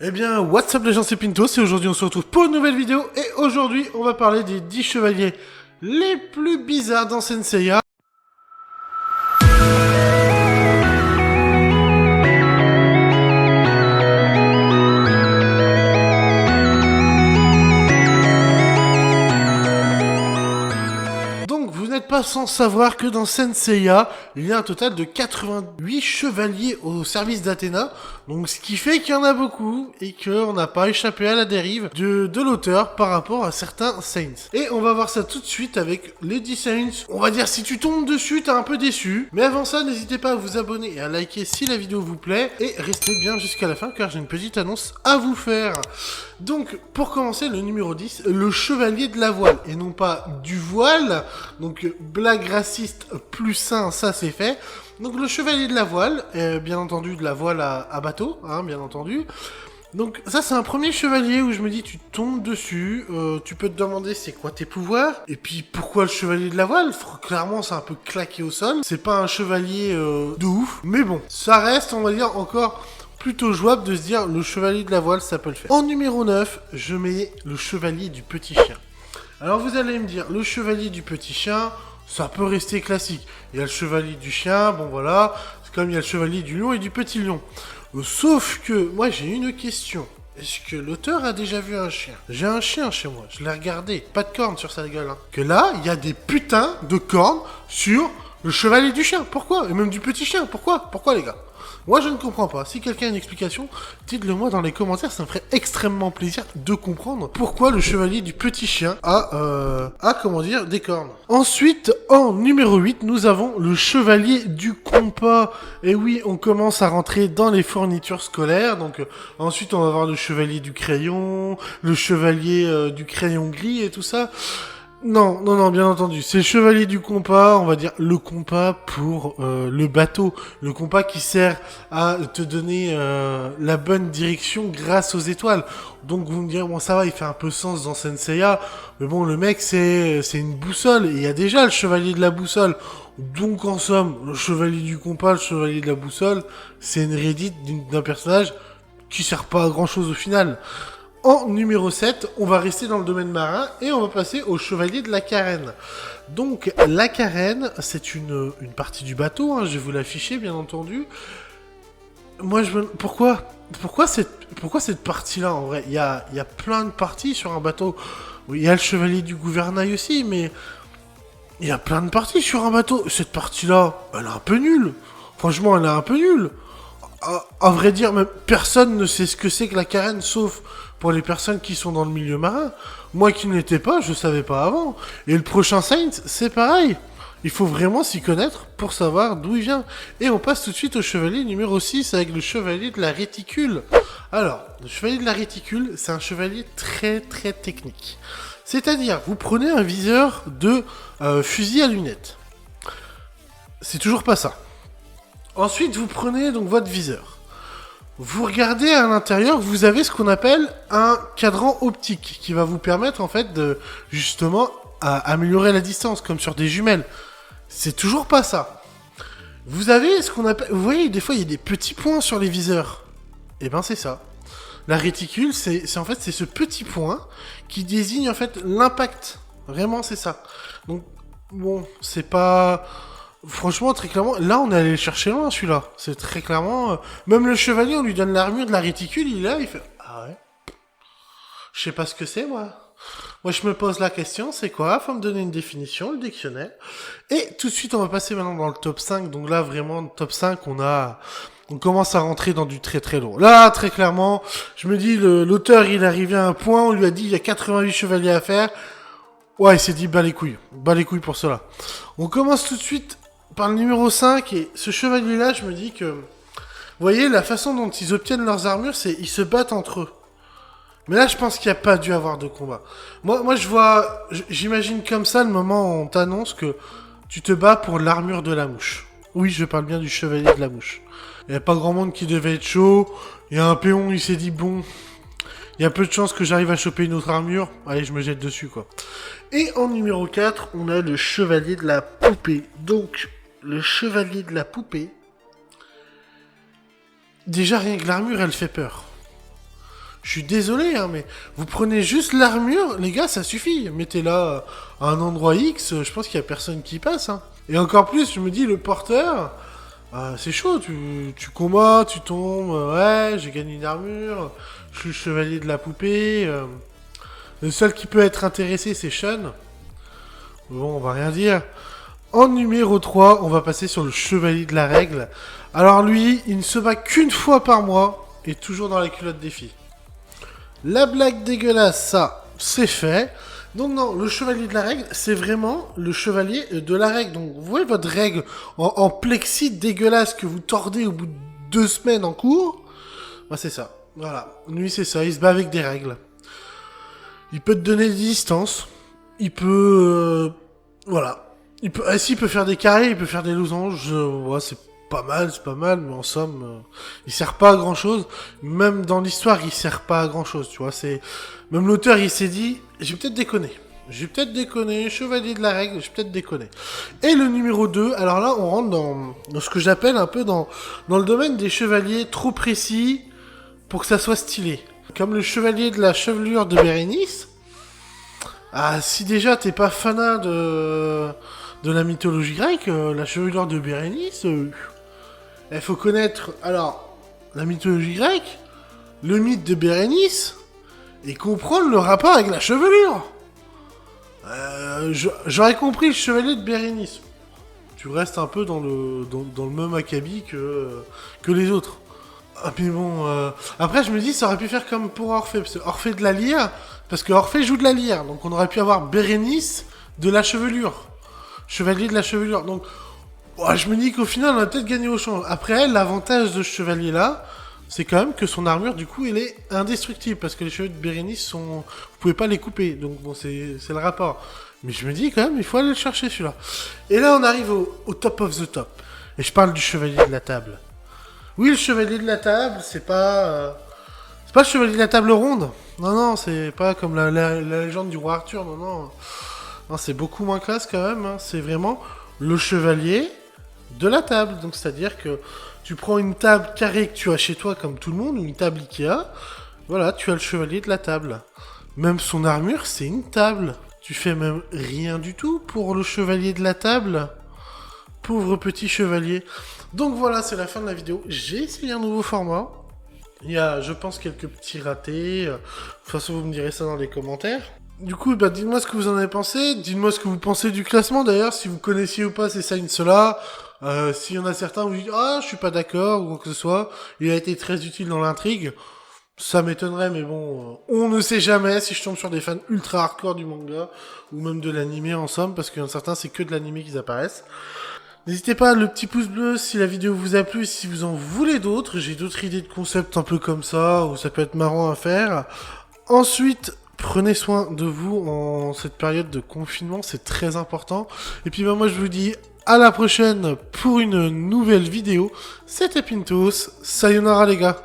Eh bien, what's up les gens, c'est Pintos et aujourd'hui on se retrouve pour une nouvelle vidéo et aujourd'hui on va parler des 10 chevaliers les plus bizarres dans Senseiya. Donc vous n'êtes pas sans savoir que dans Senseiya, il y a un total de 88 chevaliers au service d'Athéna. Donc ce qui fait qu'il y en a beaucoup et qu'on n'a pas échappé à la dérive de l'auteur par rapport à certains Saints. Et on va voir ça tout de suite avec les 10 Saints. On va dire si tu tombes dessus, t'es un peu déçu. Mais avant ça, n'hésitez pas à vous abonner et à liker si la vidéo vous plaît. Et restez bien jusqu'à la fin car j'ai une petite annonce à vous faire. Donc pour commencer, le numéro 10, le chevalier de la voile. Et non pas du voile. Donc blague raciste plus 1, ça c'est fait. Donc le chevalier de la voile, bien entendu de la voile à bateau, hein, bien entendu. Donc ça c'est un premier chevalier où je me dis tu tombes dessus, tu peux te demander c'est quoi tes pouvoirs, et puis pourquoi le chevalier de la voile. Clairement c'est un peu claqué au sol, c'est pas un chevalier de ouf, mais bon, ça reste on va dire encore plutôt jouable de se dire le chevalier de la voile ça peut le faire. En numéro 9, je mets le chevalier du petit chien. Alors vous allez me dire, le chevalier du petit chien, ça peut rester classique. Il y a le chevalier du chien, bon voilà, c'est comme il y a le chevalier du lion et du petit lion. Sauf que, moi j'ai une question. Est-ce que l'auteur a déjà vu un chien? J'ai un chien chez moi, je l'ai regardé, pas de cornes sur sa gueule. Hein. Que là, il y a des putains de cornes sur le chevalier du chien. Pourquoi? Et même du petit chien, pourquoi? Pourquoi les gars? Moi, je ne comprends pas. Si quelqu'un a une explication, dites-le moi dans les commentaires. Ça me ferait extrêmement plaisir de comprendre pourquoi le chevalier du petit chien a comment dire, des cornes. Ensuite, en numéro 8, nous avons le chevalier du compas. Et oui, on commence à rentrer dans les fournitures scolaires. Donc, ensuite, on va voir le chevalier du crayon, le chevalier du crayon gris et tout ça. Non, non, non, bien entendu. C'est le chevalier du compas, on va dire le compas pour le bateau. Le compas qui sert à te donner la bonne direction grâce aux étoiles. Donc vous me direz, bon ça va, il fait un peu sens dans Senseiya. Mais bon, le mec c'est une boussole. Et il y a déjà le chevalier de la boussole. Donc en somme, le chevalier du compas, le chevalier de la boussole, c'est une réédite d'un personnage qui sert pas à grand chose au final. En numéro 7, on va rester dans le domaine marin et on va passer au chevalier de la carène. Donc la carène, c'est une partie du bateau, hein, je vais vous l'afficher bien entendu. Moi je me... Pourquoi cette partie-là en vrai? Il y a plein de parties sur un bateau. Il y a le chevalier du gouvernail aussi, mais il y a plein de parties sur un bateau. Cette partie-là, elle est un peu nulle. Franchement, elle est un peu nulle. À vrai dire, même personne ne sait ce que c'est que la carène, sauf pour les personnes qui sont dans le milieu marin. Moi qui ne l'étais pas, je savais pas avant. Et le prochain Saint, c'est pareil. Il faut vraiment s'y connaître pour savoir d'où il vient. Et on passe tout de suite au chevalier numéro 6 avec le chevalier de la réticule. Alors, le chevalier de la réticule, c'est un chevalier très très technique. C'est-à-dire, vous prenez un viseur de fusil à lunettes. C'est toujours pas ça. Ensuite, vous prenez donc votre viseur. Vous regardez à l'intérieur, vous avez ce qu'on appelle un cadran optique qui va vous permettre en fait de justement améliorer la distance, comme sur des jumelles. C'est toujours pas ça. Vous avez ce qu'on appelle... Vous voyez, des fois, il y a des petits points sur les viseurs. Et ben, c'est ça. La réticule, c'est en fait c'est ce petit point qui désigne en fait l'impact. Vraiment, c'est ça. Donc, bon, c'est pas... Franchement, très clairement, là on est allé le chercher loin celui-là. C'est très clairement... même le chevalier, on lui donne l'armure de la réticule, il est là, il fait... Ah ouais. Je sais pas ce que c'est, moi. Moi, je me pose la question, c'est quoi? Faut me donner une définition, le dictionnaire. Et tout de suite, on va passer maintenant dans le top 5. Donc là, vraiment, le top 5, on commence à rentrer dans du très très long. Là, très clairement, je me dis, l'auteur, il est arrivé à un point, on lui a dit, il y a 88 chevaliers à faire. Ouais, il s'est dit, bas les couilles pour cela. On commence tout de suite par le numéro 5, et ce chevalier-là, je me dis que... Vous voyez, la façon dont ils obtiennent leurs armures, c'est ils se battent entre eux. Mais là, je pense qu'il n'y a pas dû avoir de combat. Moi, j'imagine comme ça le moment où on t'annonce que tu te bats pour l'armure de la mouche. Oui, je parle bien du chevalier de la mouche. Il n'y a pas grand monde qui devait être chaud. Il y a un péon, il s'est dit, bon... Il y a peu de chances que j'arrive à choper une autre armure. Allez, je me jette dessus, quoi. Et en numéro 4, on a le chevalier de la poupée. Donc... Le chevalier de la poupée, déjà rien que l'armure, elle fait peur. Je suis désolé, hein, mais vous prenez juste l'armure, les gars, ça suffit. Mettez-la à un endroit X, je pense qu'il y a personne qui passe. Hein. Et encore plus, je me dis, le porteur, c'est chaud, tu combats, tu tombes, ouais, j'ai gagné une armure, je suis le chevalier de la poupée. Le seul qui peut être intéressé, c'est Sean. Bon, on va rien dire. En numéro 3, on va passer sur le chevalier de la règle. Alors lui, il ne se bat qu'une fois par mois, et toujours dans la culotte des filles. La blague dégueulasse, ça, c'est fait. Donc non, le chevalier de la règle, c'est vraiment le chevalier de la règle. Donc vous voyez votre règle en plexi dégueulasse que vous tordez au bout de 2 semaines en cours. Bah c'est ça, voilà. Lui c'est ça, il se bat avec des règles. Il peut te donner des distances. Il peut... voilà. S'il peut faire des carrés, il peut faire des losanges. Ouais, c'est pas mal, mais en somme, il sert pas à grand chose. Même dans l'histoire, il sert pas à grand chose, tu vois. Même l'auteur, il s'est dit, j'ai peut-être déconné, chevalier de la règle, j'ai peut-être déconné. Et le numéro 2, alors là, on rentre dans ce que j'appelle un peu dans le domaine des chevaliers trop précis pour que ça soit stylé. Comme le chevalier de la chevelure de Bérénice. Ah, si déjà t'es pas fanat de la mythologie grecque, la chevelure de Bérénice, il faut connaître, alors, la mythologie grecque, le mythe de Bérénice, et comprendre le rapport avec la chevelure. J'aurais compris le chevalier de Bérénice. Tu restes un peu dans le même acabit que les autres. Ah, mais bon, après je me dis, ça aurait pu faire comme pour Orphée, parce que Orphée de la lyre, parce que Orphée joue de la lyre, donc on aurait pu avoir Bérénice de la chevelure. Chevalier de la chevelure, donc... ouais, je me dis qu'au final, on a peut-être gagné au change. Après, l'avantage de ce chevalier-là, c'est quand même que son armure, du coup, elle est indestructible. Parce que les cheveux de Bérénice sont... vous pouvez pas les couper. Donc, bon, c'est le rapport. Mais je me dis, quand même, il faut aller le chercher, celui-là. Et là, on arrive au top of the top. Et je parle du chevalier de la table. Oui, le chevalier de la table, c'est pas le chevalier de la table ronde. Non, non, c'est pas comme la légende du roi Arthur. Non, non. Non, c'est beaucoup moins classe, quand même. Hein. C'est vraiment... le chevalier de la table. Donc, c'est-à-dire que tu prends une table carrée que tu as chez toi, comme tout le monde, une table Ikea. Voilà, tu as le chevalier de la table. Même son armure, c'est une table. Tu fais même rien du tout pour le chevalier de la table. Pauvre petit chevalier. Donc voilà, c'est la fin de la vidéo. J'ai essayé un nouveau format. Il y a, je pense, quelques petits ratés. De toute façon, vous me direz ça dans les commentaires. Du coup, bah, dites-moi ce que vous en avez pensé. Dites-moi ce que vous pensez du classement, d'ailleurs. Si vous connaissiez ou pas ces signes cela. S'il y en a certains, vous dites « Ah, je suis pas d'accord » ou quoi que ce soit. Il a été très utile dans l'intrigue. Ça m'étonnerait, mais bon, on ne sait jamais si je tombe sur des fans ultra hardcore du manga. Ou même de l'animé, en somme. Parce qu'il y en a certains, c'est que de l'animé qu'ils apparaissent. N'hésitez pas, le petit pouce bleu si la vidéo vous a plu, si vous en voulez d'autres. J'ai d'autres idées de concepts un peu comme ça, où ça peut être marrant à faire. Ensuite, prenez soin de vous en cette période de confinement, c'est très important. Et puis moi je vous dis à la prochaine pour une nouvelle vidéo. C'était Pintos, sayonara les gars.